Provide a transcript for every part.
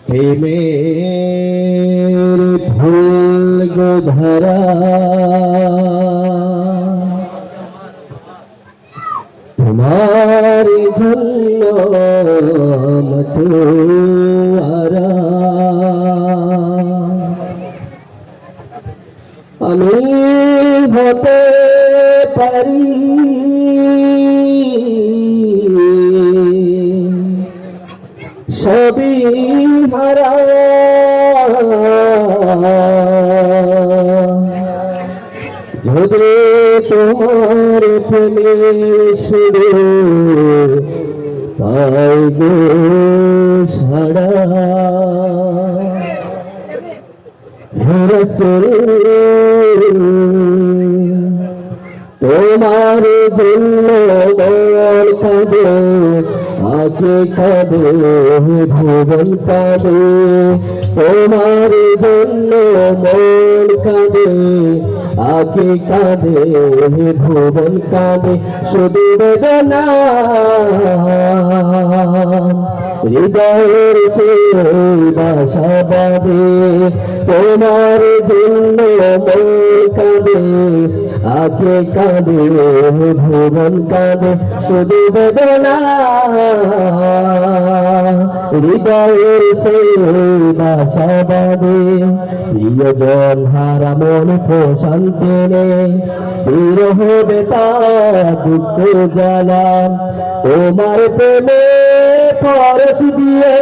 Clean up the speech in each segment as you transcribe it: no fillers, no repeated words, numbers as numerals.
প্রেমের ফুল গো ধরা তোমার জন্য মতুয়ারা আমি হতে পারি সবই হারা যদি তোমার প্রেমে শুরু পাইব সারা রসুল তোমার জন্য মন কাঁদে আঁকে কাঁদে ভুবন কাঁদে তোমার জন্য মন কাঁদে আঁকে কাঁদে ভুবন কাঁদে শুধু বেদনা হৃদয়ের সে বাসা বাঁধে তোমার জন্য মন কাঁদে আঁকে কাঁদে ভুবন কাঁদে শুধু বেদনা হৃদয়ের সে বাসা বাঁধে প্রিয়জন হারা মন প্রশান্তি নেই বিরহ বেতা দুঃখ জ্বালা তোমার প্রেমে পরশ দিয়ে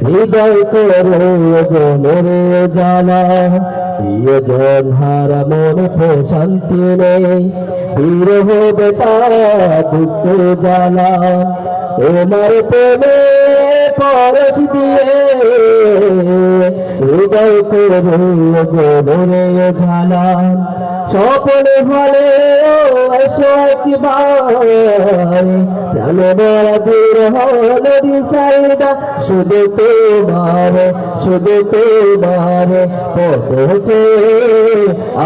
হৃদয় করো মনে জানা প্রিয়জন হারা মন প্রশান্তি নেই বিরহ বেতা দুঃখ জ্বালা তোমার প্রেমে পরশ দিয়ে হৃদয় করো মনে জানা স্বপ্নে হলে এসো একবার প্রাণ বড় দূর নদী সাইডা শুধু তোমার পথে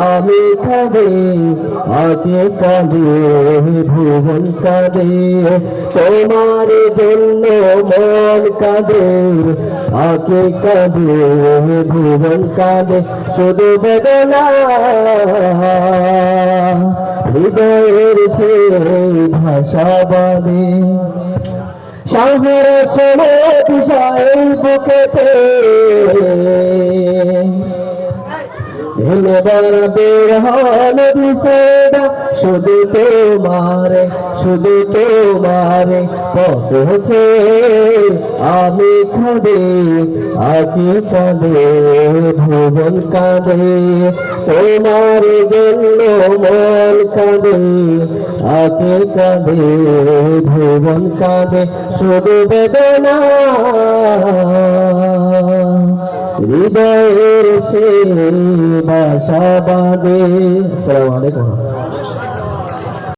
আমি কাঁদে আগে কাঁদে ভুবন কাঁদে তোমার জন্য মন কাঁদে আগে কাঁদে ভুবন কাঁদে শুধু বেদনা হৃদয়ের সে ভাষা বাঁধে শহর শোনে তুষার বুকেতে বের হল দিশেদা শুধু তোমার পথে আমি কাঁদে আগে কাঁদে ভুবন কাঁদে তোমার জন্য মন কাঁদে আগে কাঁদে ভুবন কাঁদে শুধু বেদনা হৃদয়ের সে বাসা বাঁধে। আসসালামু আলাইকুম।